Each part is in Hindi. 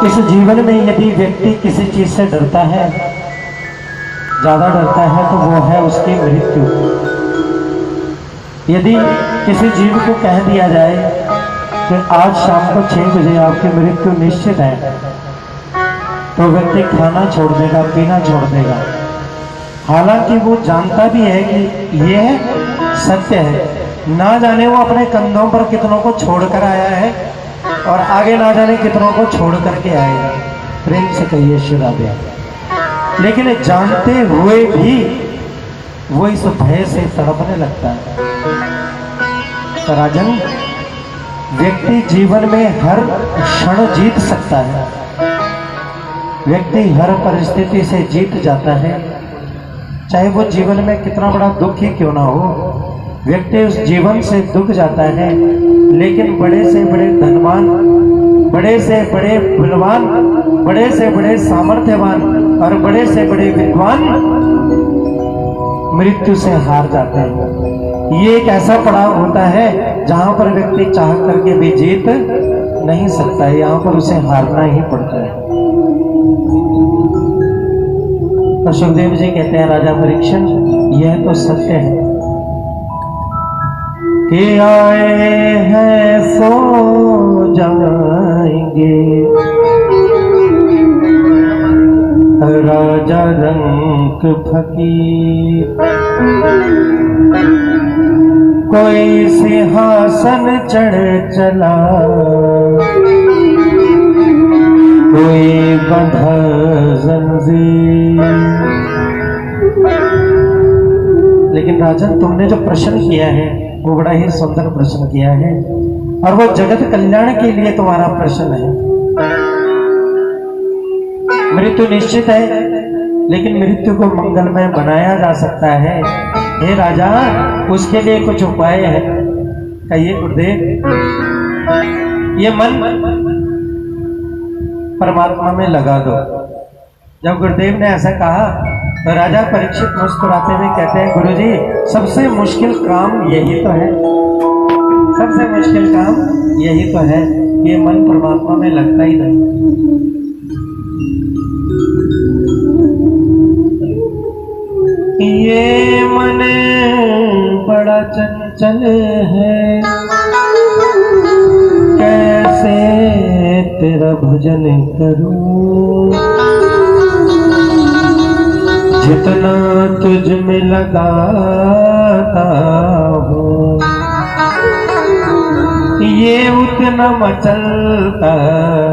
इस जीवन में यदि व्यक्ति किसी चीज से डरता है, ज्यादा डरता है, तो वो है उसकी मृत्यु। यदि किसी जीव को कह दिया जाए कि आज शाम को 6 बजे आपकी मृत्यु निश्चित है, तो व्यक्ति खाना छोड़ देगा, पीना छोड़ देगा। हालांकि वो जानता भी है कि यह सत्य है, ना जाने वो अपने कंधों पर कितनों को छोड़कर आया है और आगे ना जाने कितनों को छोड़ करके आएगा। प्रेम से कहिए श्री राधे। लेकिन जानते हुए भी वो इस भय से तड़पने लगता है। तो राजन, व्यक्ति जीवन में हर क्षण जीत सकता है, व्यक्ति हर परिस्थिति से जीत जाता है, चाहे वो जीवन में कितना बड़ा दुख ही क्यों ना हो। व्यक्ति उस जीवन से दुख जाता है, लेकिन बड़े से बड़े धनवान, बड़े से बड़े बलवान, बड़े से बड़े सामर्थ्यवान और बड़े से बड़े विद्वान मृत्यु से हार जाते हैं। ये एक ऐसा पड़ाव होता है जहां पर व्यक्ति चाह करके भी जीत नहीं सकता है, यहाँ पर उसे हारना ही पड़ता है। तो सुखदेव जी कहते हैं, राजा परीक्षण, यह तो सत्य है कि आए हैं सो जाएंगे, राजा रंक फकीर। कोई सिंहासन चढ़ चला, कोई बंधा जंजीर। लेकिन राजन, तुमने जो प्रश्न किया है वो बड़ा ही सुंदर प्रश्न किया है, और वो जगत कल्याण के लिए तुम्हारा प्रश्न है। मृत्यु निश्चित है, लेकिन मृत्यु को मंगलमय बनाया जा सकता है। हे राजा, उसके लिए कुछ उपाय है। कहिए गुरुदेव। ये मन परमात्मा में लगा दो। जब गुरुदेव ने ऐसा कहा तो राजा परीक्षित मुस्कुराते हुए कहते हैं, गुरुजी, सबसे मुश्किल काम यही तो है, सबसे मुश्किल काम यही तो है, ये मन परमात्मा में लगता ही नहीं। ये मन बड़ा चंचल है, कैसे तेरा भजन करूं, जितना तुझ में लगाता हूँ ये उतना मचलता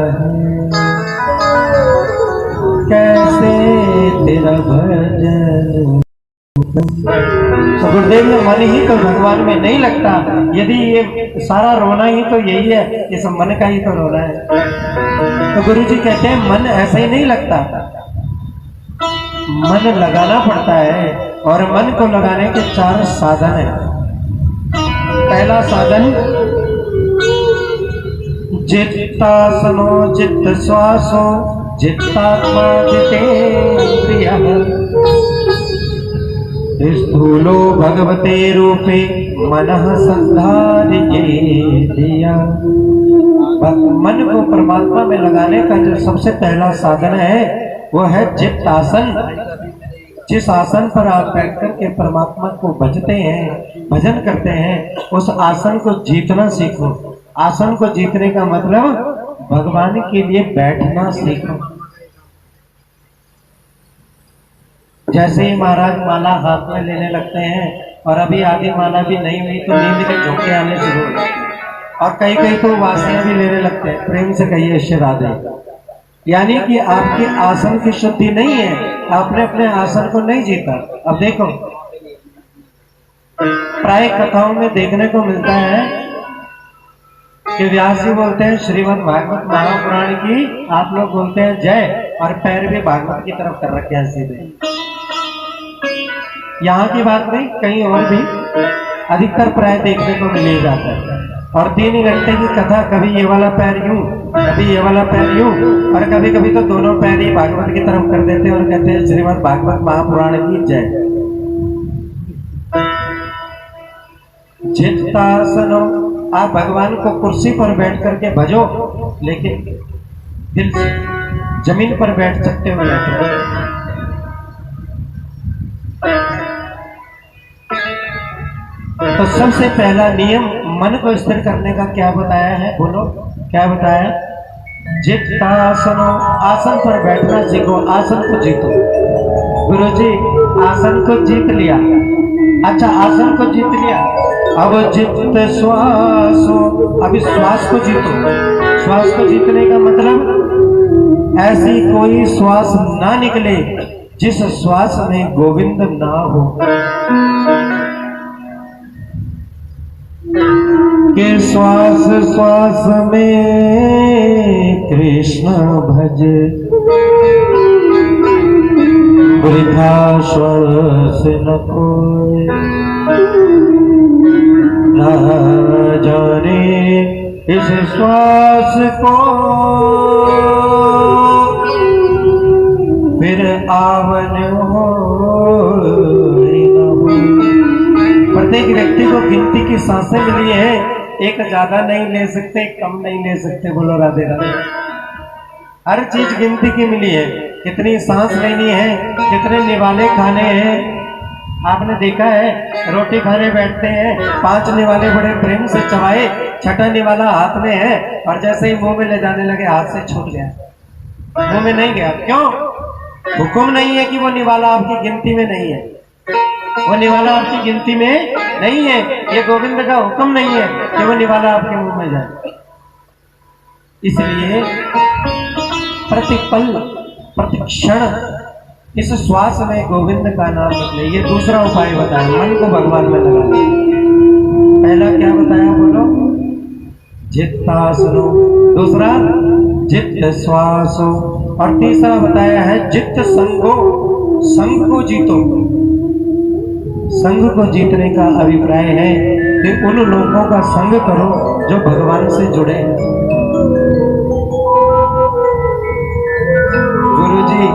है, कैसे तेरा भजन। तो गुरुदेव ने मन ही तो भगवान में नहीं लगता। यदि ये सारा रोना ही तो यही है, ये सब मन का ही तो रोना है। तो गुरु जी कहते हैं, मन ऐसा ही नहीं लगता, मन लगाना पड़ता है। और मन को लगाने के 4 साधन हैं। पहला साधन, जित्तासनो जित्त श्वासो जित्तात्मा जितेन्द्रियः, स्थूलो भगवते रूपे मनः संधारयेदिया। मन को परमात्मा में लगाने का जो सबसे पहला साधन है वो है चित्त आसन। जिस आसन पर आप बैठ करके परमात्मा को भजते हैं, भजन करते हैं, उस आसन को जीतना सीखो। आसन को जीतने का मतलब भगवान के लिए बैठना सीखो। जैसे ही महाराज माला हाथ में लेने लगते हैं और अभी आधी माला भी नहीं हुई तो नींद के झोंके आने शुरू हो, और कई कई तो वासियां भी लेने लगते हैं। प्रेम से कहिए श्री राधे। यानी कि आपके आसन की शुद्धि नहीं है, आपने अपने आसन को नहीं जीता। अब देखो, प्राय कथाओं में देखने को मिलता है कि व्यास जी बोलते हैं श्रीमद् भागवत महापुराण की, आप लोग बोलते हैं जय, और पैर भी भागवत की तरफ कर रखे हैं सीधे। यहाँ की बात नहीं, कहीं और भी अधिकतर प्राय देखने को मिल जाता है। और 3 घंटे की कथा, कभी ये वाला पैर यूं, कभी ये वाला पैर यूं, और कभी कभी तो दोनों पैर ही भागवत की तरफ कर देते हैं और कहते हैं श्रीमद् भागवत महापुराण की जय। चित्तासनो, आप भगवान को कुर्सी पर बैठ करके भजो, लेकिन दिल से जमीन पर बैठ सकते हो या तो सबसे पहला नियम मन को स्थिर करने का क्या बताया है? बोलो क्या बताया? जित्तासनो, आसन पर बैठना सीखो, आसन को जीतो। गुरुजी आसन को जीत लिया, अच्छा आसन को जीत लिया, अब जित श्वासो, अभी श्वास को जीतो। श्वास को जीतने का मतलब ऐसी कोई श्वास ना निकले जिस श्वास में गोविंद ना हो। कि श्वास श्वास में कृष्ण भज, वृथा श्वास न कोई, न जाने इस श्वास को फिर आवन हो। प्रत्येक व्यक्ति को गिनती की सांसें मिली है, एक ज्यादा नहीं ले सकते, कम नहीं ले सकते। बोलो राधे राधे। हर चीज गिनती की मिली है, कितनी सांस लेनी है, कितने निवाले खाने हैं। आपने देखा है रोटी खाने बैठते हैं, 5 निवाले बड़े प्रेम से चबाए, छठा निवाला हाथ में है और जैसे ही मुंह में ले जाने लगे हाथ से छूट गया, मुंह में नहीं गया। क्यों? हुक्म नहीं है कि वो निवाला आपकी गिनती में नहीं है, वो निवाला आपकी गिनती में नहीं है। ये गोविंद का हुक्म नहीं है कि वो निवाला आपके मुंह में जाए। इसलिए प्रतिपल प्रतिक्षण इस श्वास में गोविंद का नाम निकले। ये दूसरा उपाय बताया, मन को भगवान में लगा। पहला क्या बताया? बोलो जित्तासनो, दूसरा जित्त श्वासो, और तीसरा बताया है जित्त संगो, संग को जीतो। संग को जीतने का अभिप्राय है कि उन लोगों का संग करो जो भगवान से जुड़े। गुरुजी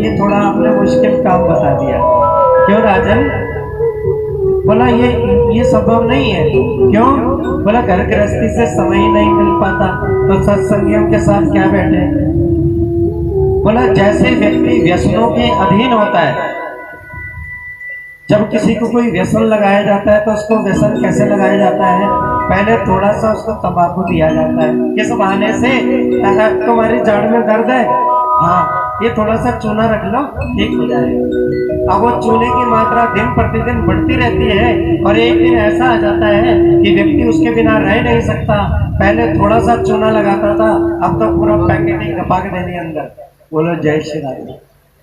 ये थोड़ा आपने मुश्किल काम बता दिया। क्यों राजन? बोला ये संभव नहीं है। क्यों? बोला घर गृहस्थी से समय ही नहीं मिल पाता, तो सत्संगियों के साथ क्या बैठे। बोला जैसे व्यक्ति व्यसनों के अधीन होता है, जब किसी को कोई व्यसन लगाया जाता है तो उसको व्यसन कैसे लगाया जाता है? पहले थोड़ा सा उसको तंबाकू दिया जाता है, किस बहाने से? तुम्हारी जाड़ में दर्द है, हाँ ये थोड़ा सा चूना रख लो ठीक हो जाएगा। अब वो चूने की मात्रा दिन प्रतिदिन बढ़ती रहती है और एक दिन ऐसा आ जाता है कि व्यक्ति उसके बिना रह नहीं सकता। पहले थोड़ा सा चूना लगाता था, अब तो पूरा पैकेट ही खपा के देने अंदर। बोलो जय श्री राम।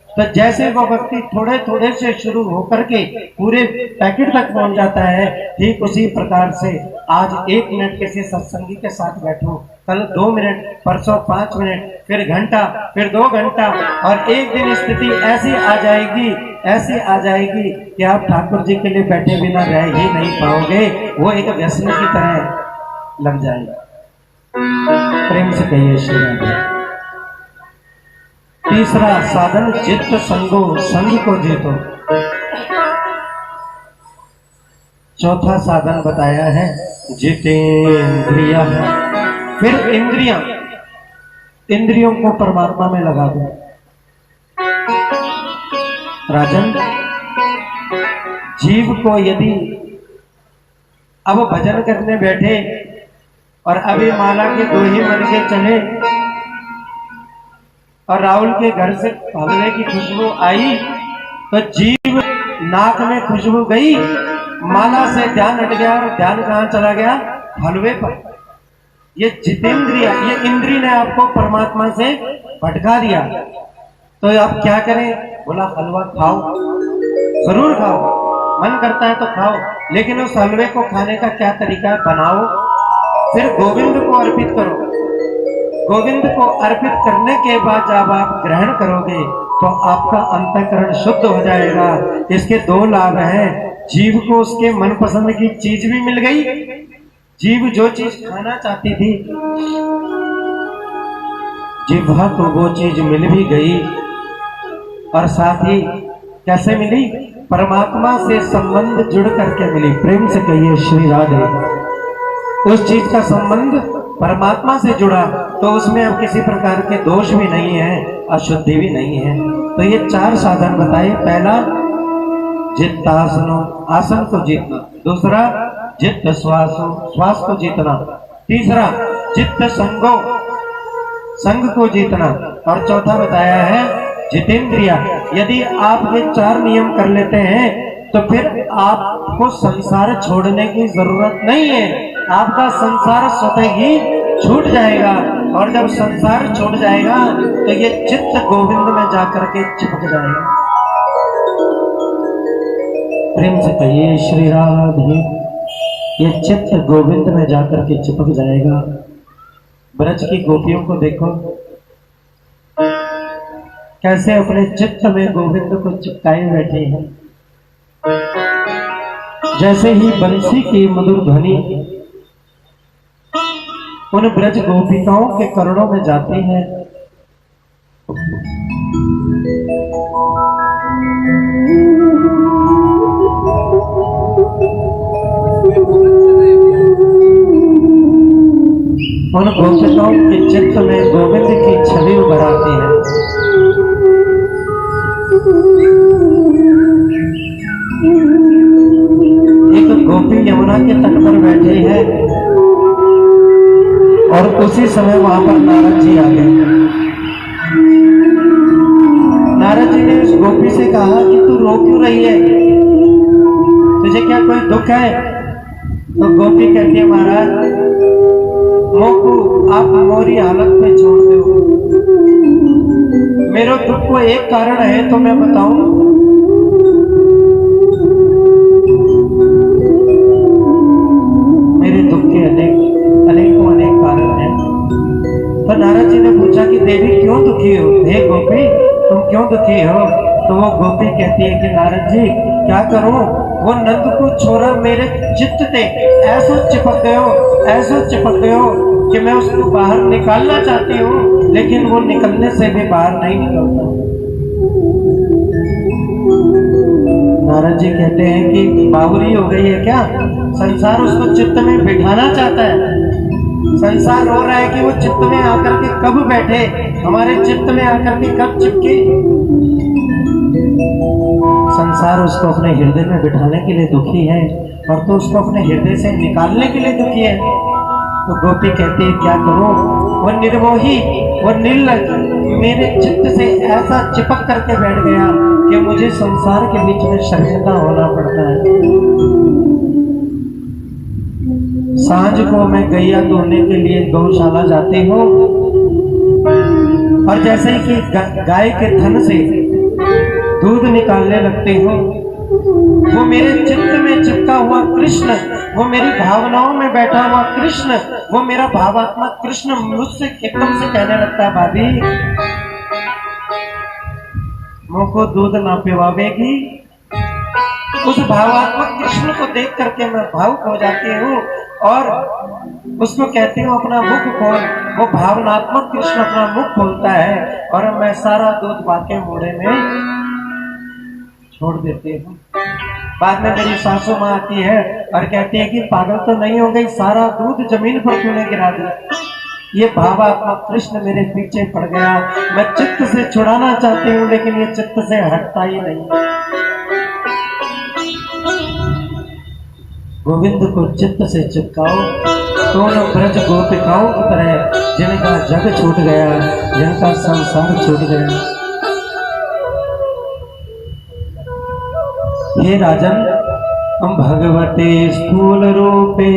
तो जैसे वो व्यक्ति थोड़े थोड़े से शुरू होकर के पूरे पैकेट तक पहुंच जाता है, ठीक उसी प्रकार से आज 1 मिनट किसी सत्संगी के साथ बैठो, कल 2 मिनट, परसों 5 मिनट, फिर घंटा, फिर 2 घंटा, और एक दिन स्थिति ऐसी आ जाएगी, ऐसी आ जाएगी कि आप ठाकुर जी के लिए बैठे बिना रह ही नहीं पाओगे। वो एक व्यसन की तरह लग जाएगा। प्रेम से कहिए श्री राम। तीसरा साधन चित्त संगो, संग को जीतो। चौथा साधन बताया है जितेंद्रिया। फिर इंद्रियां, इंद्रियों को परमात्मा में लगा दो। राजन, जीव को यदि अब भजन करने बैठे और अभी माला के 2 ही मन के चले और राहुल के घर से हलवे की खुशबू आई, तो जीव नाक में खुशबू गई, माला से ध्यान हट गया और ध्यान कहां चला गया? हलवे पर। ये जितेंद्रिया, ये इंद्री ने आपको परमात्मा से भटका दिया। तो आप क्या करें? बोला हलवा खाओ, जरूर खाओ, मन करता है तो खाओ, लेकिन उस हलवे को खाने का क्या तरीका है? बनाओ, फिर गोविंद को अर्पित करो। गोविंद को अर्पित करने के बाद जब आप ग्रहण करोगे तो आपका अंतःकरण शुद्ध हो जाएगा। इसके 2 लाभ हैं। जीव को उसके मनपसंद की चीज भी मिल गई, जीव जो चीज खाना चाहती थी जिह्वा को वो चीज मिल भी गई, और साथ ही कैसे मिली? परमात्मा से संबंध जुड़ करके मिली। प्रेम से कहिए श्री राधे। उस चीज का संबंध परमात्मा से जुड़ा तो उसमें अब किसी प्रकार के दोष भी नहीं है, अशुद्धि भी नहीं है। तो ये 4 साधन बताए। पहला चित्तासनो, आसन को जीतना। दूसरा चित्त श्वासो, श्वास को जीतना। तीसरा चित्त संगो, संग को जीतना। और चौथा बताया है जितेंद्रिया। यदि आप ये 4 नियम कर लेते हैं तो फिर आपको संसार छोड़ने की जरूरत नहीं है, आपका संसार स्वतः ही छूट जाएगा। और जब संसार छूट जाएगा तो ये चित्त गोविंद में जाकर के चिपक जाएगा। प्रेम से कहिए श्री राधे। ये चित्त गोविंद में जाकर के चिपक जाएगा। ब्रज की गोपियों को देखो कैसे अपने चित्त में गोविंद को चिपकाए बैठे हैं। जैसे ही बंसी की मधुर ध्वनि उन ब्रज गोपिकाओं के करणों में जाती है, उन गोपिकाओं के चित्त में गोविंद की छवि उभर आती है। एक गोपी यमुना के तट पर बैठे हैं और उसी समय वहां पर नारद जी आ गए। नारद जी ने उस गोपी से कहा कि तू रो क्यों रही है, तुझे क्या कोई दुख है? तो गोपी कहती है महाराज मोको आप मोरी हालत में छोड़ दो, मेरे दुख को एक कारण है तो मैं बताऊं। मेरे दुख के अनेकों कारण हैं। तो नारद जी ने पूछा कि देवी क्यों दुखी हो? हे गोपी तुम क्यों दुखी हो? तो वो गोपी कहती है कि नारद जी क्या करूं, वो नंद को छोरा मेरे चित्त से ऐसा चिपक गयो कि मैं उसको बाहर निकालना चाहती हूँ, लेकिन वो निकलने से भी बाहर नहीं निकलता। नारद जी कहते हैं कि बावरी हो गई है क्या? संसार उसको चित्त में बिठाना चाहता है। संसार रो रहा है कि वो चित्त में आकर के कब बैठे, हमारे चित्त में आकर के कब चिपके। संसार उसको अपने हृदय में बिठाने के लिए दुखी है और तो उसको अपने हृदय से निकालने के लिए दुखी है। तो गोपी कहती है क्या करूं, वो निर्मोही, वो निर्लज मेरे चित्त से ऐसा चिपक करके बैठ गया कि मुझे संसार के बीच में शर्मिंदा होना पड़ता है। सांझ को मैं गैया धोने के लिए गौशाला जाती हूँ और जैसे ही कि गाय के थन से दूध निकालने लगते हूँ, वो मेरे चित्त में चिपका हुआ कृष्ण, वो मेरी भावनाओं में बैठा हुआ कृष्ण, वो मेरा भावात्मा कृष्ण मुझसे एकदम से कहने लगता है भाभी मुझको दूध ना पिवावेगी। उस भावात्मक कृष्ण को देख करके मैं भावुक हो जाती हूँ और उसको कहती हूँ अपना मुख खोल। वो भावनात्मक कृष्ण अपना मुख खोलता है और मैं सारा दूध बाके मोड़े में छोड़ देती हूँ। बाद में मेरी सासू माँ आती है और कहती है कि पागल तो नहीं हो गई, सारा दूध जमीन पर क्यों गिरा दिया? ये भावात्मक कृष्ण मेरे पीछे पड़ गया। मैं चित्त से छुड़ाना चाहती हूँ लेकिन ये चित्त से हटता ही नहीं। गोविंद को चित्त से चिपकाओ तो न ब्रज गोपिकाओं की तरह जिनका जग छूट गया, जिनका संसार छूट गया। हे राजन भगवते स्थूल रूपे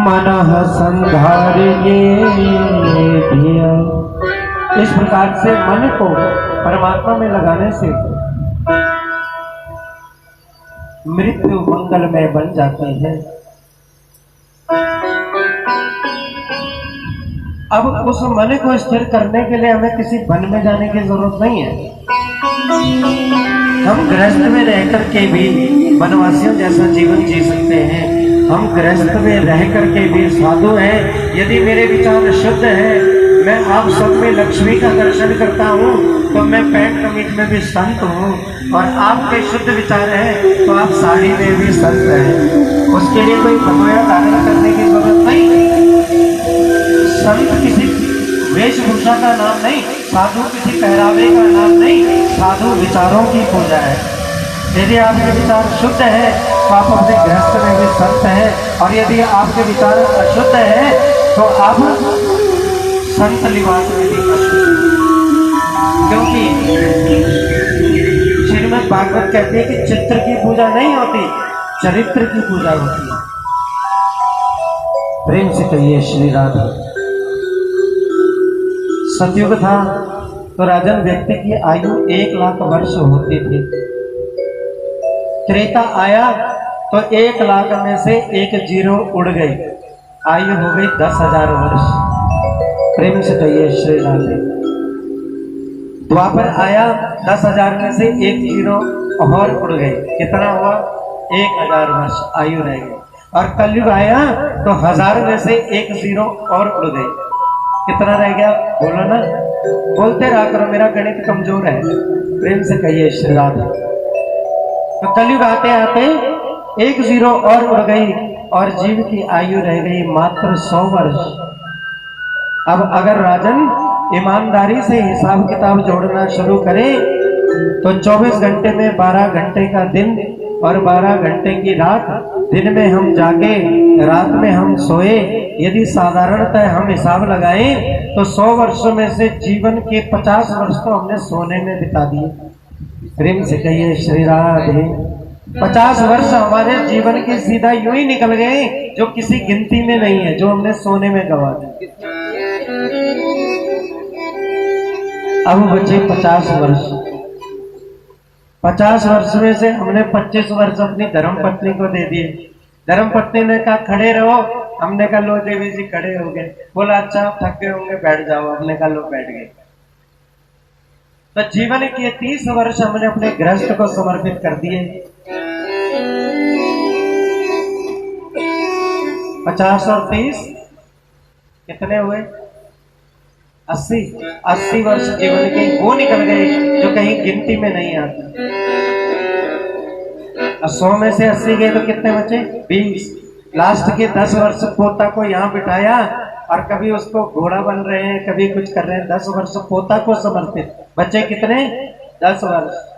मनः संधारिणे धिया। इस प्रकार से मन को परमात्मा में लगाने से मृत्यु मंगलमय बन जाती है। अब उस मन को स्थिर करने के लिए हमें किसी वन में जाने की जरूरत नहीं है। हम गृहस्थ में रहकर के भी वनवासियों जैसा जीवन जी सकते हैं। हम गृहस्थ में रह करके भी साधु हैं। यदि मेरे विचार शुद्ध है, मैं आप सब में लक्ष्मी का दर्शन करता हूँ, तो मैं पैंट कमीज में भी संत हूँ, और आपके शुद्ध विचार है तो आप साड़ी में भी संत हैं। उसके लिए कोई भगोया धारण करने की जरूरत नहीं। संत किसी वेशभूषा का नाम नहीं, साधु किसी पहरावे का नाम नहीं, साधु विचारों की पूजा है। यदि आपके विचार शुद्ध है तो आप अपने गृहस्थ में भी संत हैं, और यदि आपके विचार अशुद्ध है तो आप संत लिबास में भी अशुद्ध हैं। क्योंकि श्रीमद् भागवत कहते हैं कि चित्र की पूजा नहीं होती, चरित्र की पूजा होती है। प्रेम से कहिए श्री राधे। सतयुग था तो राजन व्यक्ति की आयु 1 लाख वर्ष होती थी। त्रेता आया तो 1 लाख में से 1 जीरो उड़ गई, आयु हो गई 10,000 वर्ष। प्रेम से कहिए श्री राधे। द्वापर आया, 10,000 में से 1 जीरो और उड़ गई, कितना हुआ? 1,000 वर्ष आयु रह गई। और कलयुग आया तो 1000 में से 1 जीरो और उड़ गई, कितना रह गया? बोलो ना, बोलते रहा करो, मेरा गणित कमजोर है। प्रेम से कहिए श्री राधे। तो कलयुग आते आते 1 जीरो और उड़ गई, और जीव की आयु रह गई मात्र 100 वर्ष। अब अगर राजन ईमानदारी से हिसाब किताब जोड़ना शुरू करें तो 24 घंटे में 12 घंटे का दिन और 12 घंटे की रात। दिन में हम जागे, रात में हम सोए। यदि साधारणतः हम हिसाब लगाएं तो 100 वर्षों में से जीवन के 50 वर्ष तो हमने सोने में बिता दिए। प्रेम से कहिए श्री राधे। 50 वर्ष हमारे जीवन के सीधा यूं ही निकल गए, जो किसी गिनती में नहीं है, जो हमने सोने में गवा दिए। अब बचे 50 वर्ष। 50 वर्ष में से हमने 25 वर्ष अपनी धर्मपत्नी को दे दिए। धर्मपत्नी ने कहा खड़े रहो, हमने कहा लो देवी जी खड़े हो गए। बोला अच्छा आप थक गए होंगे, बैठ जाओ। हमने कहा लो बैठ गए। तो जीवन के 30 वर्ष हमने अपने गृहस्थ को समर्पित कर दिए। 50 और 30 कितने हुए? 80 वर्ष जीवन के वो निकल गए जो कहीं गिनती में नहीं आते। 100 में से 80 गए तो कितने बचे? 20। लास्ट के 10 वर्ष पोता को यहाँ बिठाया, और कभी उसको घोड़ा बन रहे हैं, कभी कुछ कर रहे हैं। 10 वर्ष पोता को समर्पित, बच्चे कितने? 10 वर्ष।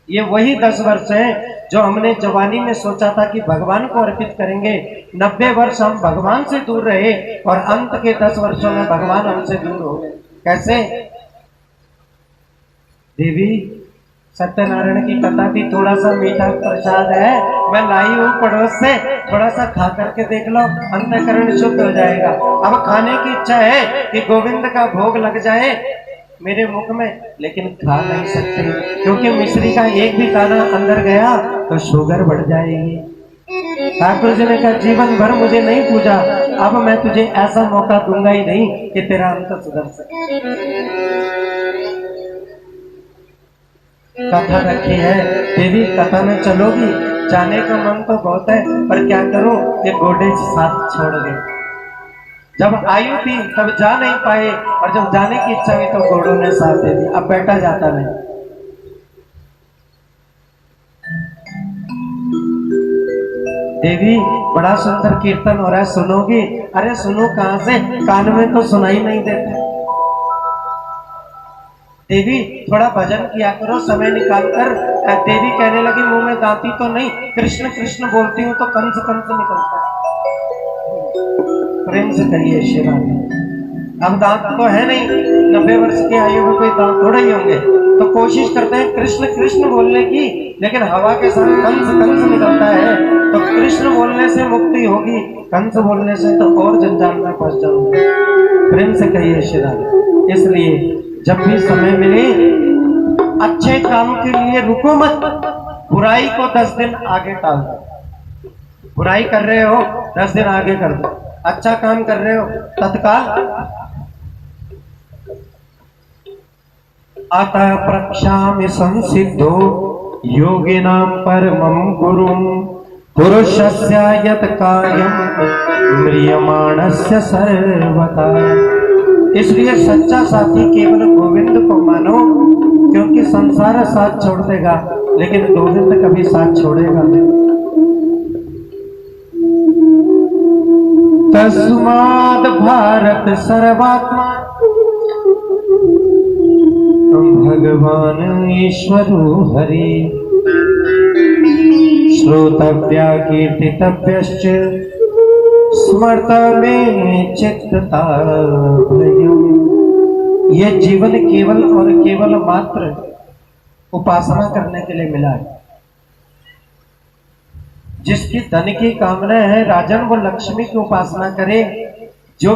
ये वही 10 वर्ष हैं जो हमने जवानी में सोचा था कि भगवान को अर्पित करेंगे। 90 वर्ष हम भगवान से दूर रहे, और अंत के 10 वर्षों में भगवान हमसे दूर हो गए। कैसे? देवी सत्यनारायण की कथा भी थोड़ा सा मीठा प्रसाद है, मैं लाई हूँ पड़ोस से, थोड़ा सा खा करके देख लो, अंतःकरण शुद्ध हो जाएगा। अब खाने की इच्छा है कि गोविंद का भोग लग जाए मेरे मुख में, लेकिन खा नहीं सकते, क्योंकि मिश्री का एक भी दाना अंदर गया तो शुगर बढ़ जाएगी। ठाकुर जी ने कहा जीवन भर मुझे नहीं पूजा, अब मैं तुझे ऐसा मौका दूंगा ही नहीं कि तेरा अंत सुधर सके। कथा रखी है देवी, कथा में चलोगी? जाने का मन तो बहुत है, पर क्या करूं, ये घोड़े साथ छोड़ गए। जब आयु थी तब जा नहीं पाए, और जब जाने की इच्छा हुई तो घोड़ों ने साथ दे दी। अब बैठा जाता नहीं। देवी बड़ा सुंदर कीर्तन हो रहा है, सुनोगी? अरे सुनो कहां से, कान में तो सुनाई नहीं देता। देवी थोड़ा भजन किया करो समय निकालकर। देवी कहने लगी मुंह में दांती तो नहीं, कृष्ण कृष्ण बोलती हूँ तो कंस कंस निकलता है। प्रेम से कहिए श्री राधे। अब दांत तो है नहीं, 90 वर्ष की आयु में कोई दांत थोड़े ही होंगे, तो कोशिश करते हैं कृष्ण कृष्ण बोलने की, लेकिन हवा के साथ कंस कंस निकलता है। तो कृष्ण बोलने से मुक्ति होगी, कंस बोलने से तो और जंजाल में फंस जाऊंगा। प्रेम से कहिए श्री राधे। इसलिए जब भी समय मिले अच्छे काम के लिए रुको मत, बुराई को 10 दिन आगे टाल दो। बुराई कर रहे हो 10 दिन आगे कर दो, अच्छा काम कर रहे हो तत्काल। अतः प्रक्षामि संसिद्धो योगिनां परमं गुरुं पुरुषस्य यत् कार्यं म्रियमाणस्य सर्वथा। इसलिए सच्चा साथी केवल गोविंद को मानो, क्योंकि संसार साथ छोड़ देगा लेकिन गोविंद कभी साथ छोड़ेगा नहीं। तस्माद् भारत सर्वात्मा भगवान ईश्वरो हरि श्रोतव्या कीर्तितव्यश्च स्मर्तव्ये चित्तता। यह जीवन केवल और केवल मात्र उपासना करने के लिए मिला है। जिसकी धन की कामना है राजन वो लक्ष्मी की उपासना करे, जो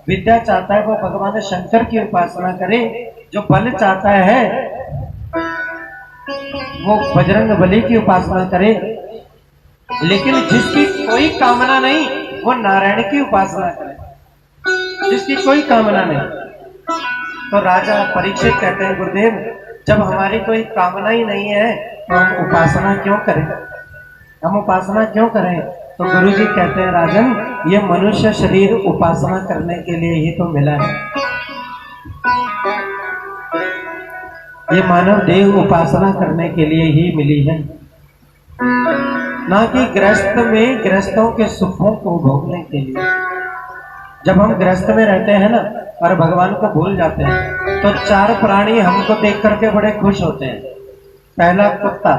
विद्या चाहता है वो भगवान शंकर की उपासना करे, जो बल चाहता है वो बजरंग बली की उपासना करे, लेकिन जिसकी कोई कामना नहीं वो नारायण की उपासना करे। जिसकी कोई कामना नहीं। तो राजा परीक्षित कहते हैं गुरुदेव जब हमारी कोई कामना ही नहीं है तो हम उपासना क्यों करें, हम उपासना क्यों करें। तो गुरु जी कहते हैं राजन ये मनुष्य शरीर उपासना करने के लिए ही तो मिला है। ये मानव देह उपासना करने के लिए ही मिली है, ना कि गृहस्थ में गृहस्थों के सुखों को भोगने के लिए। जब हम गृहस्थ में रहते हैं ना और भगवान को भूल जाते हैं तो चार प्राणी हमको देख करके बड़े खुश होते हैं। पहला कुत्ता,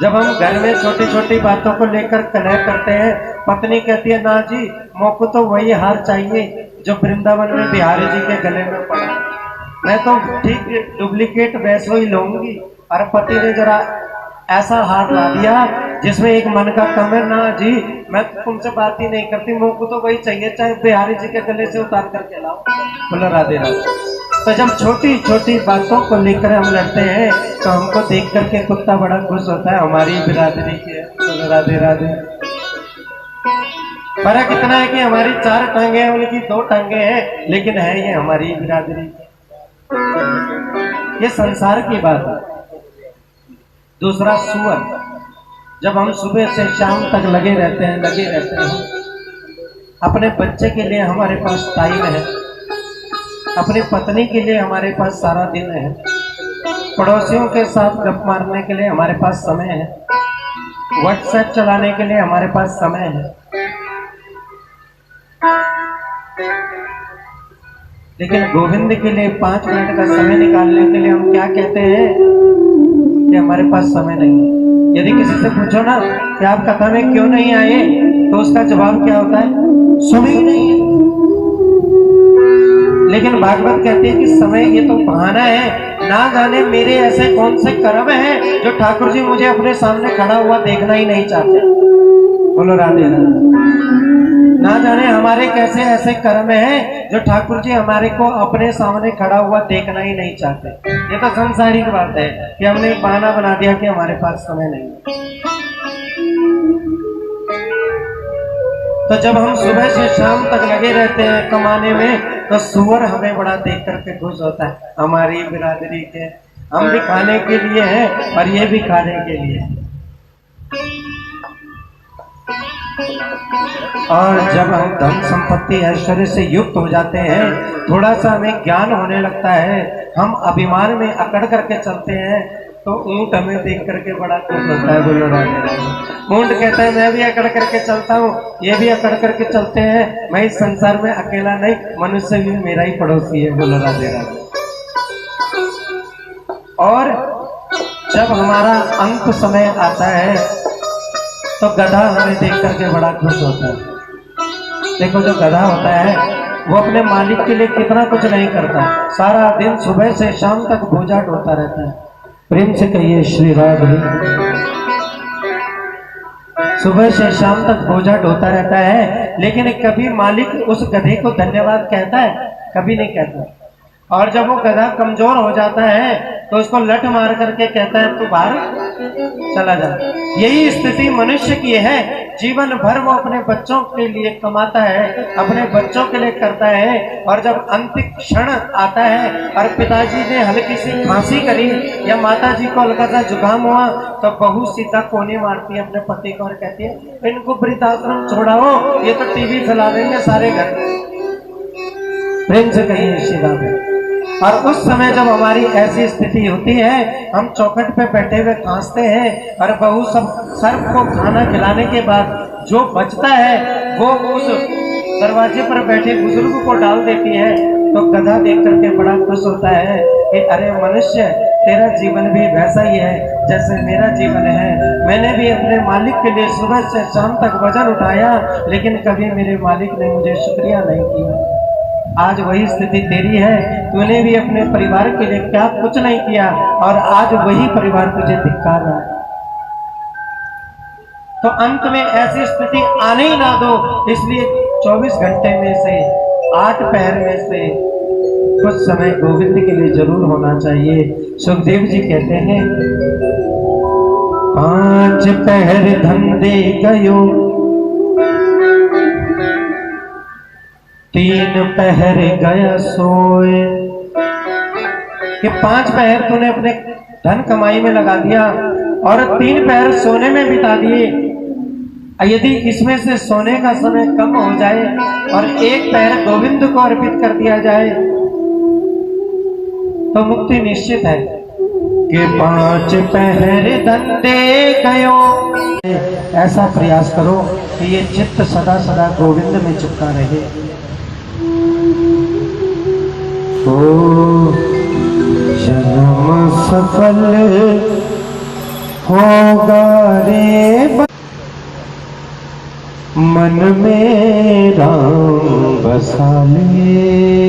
जब हम घर में छोटी छोटी बातों को लेकर कलह करते हैं, पत्नी कहती है ना जी मोको तो वही हार चाहिए जो वृंदावन में बिहारी जी के गले में पड़ा, मैं तो ठीक डुप्लीकेट वैसे ही लूंगी। और पति ने जरा ऐसा हार ला दिया जिसमें एक मन का कम है, ना जी मैं तुमसे बात ही नहीं करती, मुझको तो वही चाहिए चाहे बिहारी जी के गले से उतार करके लाओ। बोलो राधे राधे। तो जब छोटी छोटी बातों को लेकर हम लड़ते हैं तो हमको देख करके कुत्ता बड़ा खुश होता है, हमारी बिरादरी के। बोलो राधे राधे। फर्क इतना है कि हमारी चार टांगे हैं उनकी दो टांगे हैं, लेकिन है ये हमारी बिरादरी। ये संसार की बात है। दूसरा सुअर, जब हम सुबह से शाम तक लगे रहते हैं अपने बच्चे के लिए हमारे पास टाइम है, अपनी पत्नी के लिए हमारे पास सारा दिन है, पड़ोसियों के साथ गप मारने के लिए हमारे पास समय है, व्हाट्सएप चलाने के लिए हमारे पास समय है, लेकिन गोविंद के लिए 5 मिनट का समय निकालने के लिए हम क्या कहते हैं कि हमारे पास समय नहीं है। यदि किसी से पूछो ना कि आप कथा में क्यों नहीं आए तो उसका जवाब क्या होता है, समय ही नहीं है। लेकिन भागवत कहते हैं कि समय ये तो बहाना है, ना जाने मेरे ऐसे कौन से कर्म हैं जो ठाकुर जी मुझे अपने सामने खड़ा हुआ देखना ही नहीं चाहते। बोलो राधे राधे। ना जाने हमारे कैसे ऐसे कर्म हैं जो ठाकुर जी हमारे को अपने सामने खड़ा हुआ देखना ही नहीं चाहते। ये तो संसारिक बात है कि हमने बहाना बना दिया कि हमारे पास समय नहीं। तो जब हम सुबह से शाम तक लगे रहते हैं कमाने में तो सुअर हमें बड़ा देख करके खुश होता है, हमारी बिरादरी के। हम भी खाने के लिए हैं और ये भी खाने के लिए। और जब हम धन संपत्ति ऐश्वर्य से युक्त हो जाते हैं, थोड़ा सा हमें ज्ञान होने लगता है, हम अभिमान में अकड़ करके चलते हैं तो ऊंट हमें देख करके बड़ा खुश होता है। बोलो राधे राधे। ऊंट कहता है मैं भी अकड़ करके चलता हूँ, ये भी अकड़ करके चलते हैं, मैं इस संसार में अकेला नहीं, मनुष्य भी मेरा ही पड़ोसी है। बोलो राधे राधे। और जब हमारा अंत समय आता है तो गधा हमें देख करके बड़ा खुश होता है। देखो जो गधा होता है वो अपने मालिक के लिए कितना कुछ नहीं करता, सारा दिन सुबह से शाम तक बोझा ढोता रहता है। प्रेम से कहिए श्री राधे। सुबह से शाम तक बोझा ढोता रहता है, लेकिन कभी मालिक उस गधे को धन्यवाद कहता है? कभी नहीं कहता। और जब वो गधा कमजोर हो जाता है तो उसको लठ मार करके कहता है तू बाहर चला जा। यही स्थिति मनुष्य की है। जीवन भर वो अपने बच्चों के लिए कमाता है, अपने बच्चों के लिए करता है, और जब अंतिम क्षण आता है और पिताजी ने हल्की सी खांसी करी या माता जी को हल्का सा जुकाम हुआ तो बहू सीधा कोने मारती है अपने पति को और कहती है इनको वृद्धाश्रम छोड़ाओ, ये तो टीवी फैला देंगे सारे घर। प्रेम से कहिए श्री राम। और उस समय जब हमारी ऐसी स्थिति होती है, हम चौखट पे बैठे हुए खांसते हैं और बहू सब सर्प को खाना खिलाने के बाद जो बचता है वो उस दरवाजे पर बैठे बुजुर्ग को डाल देती है, तो गधा देख करके बड़ा खुश होता है कि अरे मनुष्य, तेरा जीवन भी वैसा ही है जैसे मेरा जीवन है। मैंने भी अपने मालिक के लिए सुबह से शाम तक वजन उठाया, लेकिन कभी मेरे मालिक ने मुझे शुक्रिया नहीं किया। आज वही स्थिति तेरी है, तूने भी अपने परिवार के लिए क्या कुछ नहीं किया और आज वही परिवार तुझे धिक्कार रहा है। तो अंत में ऐसी स्थिति आने ही ना दो, इसलिए 24 घंटे में से 8 पहर में से कुछ समय गोविंद के लिए जरूर होना चाहिए। सुखदेव जी कहते हैं 5 पहर धंधे गयो, 3 पहर गया सोए। कि 5 पहर तूने अपने धन कमाई में लगा दिया और 3 पहर सोने में बिता दिए। यदि इसमें से सोने का समय कम हो जाए और 1 पहर गोविंद को अर्पित कर दिया जाए तो मुक्ति निश्चित है। कि 5 पहर धंधे गयो, ऐसा प्रयास करो कि ये चित्त सदा सदा गोविंद में चिपका रहे। ओ जन्म सफल होगा रे, मन में राम बसा ले।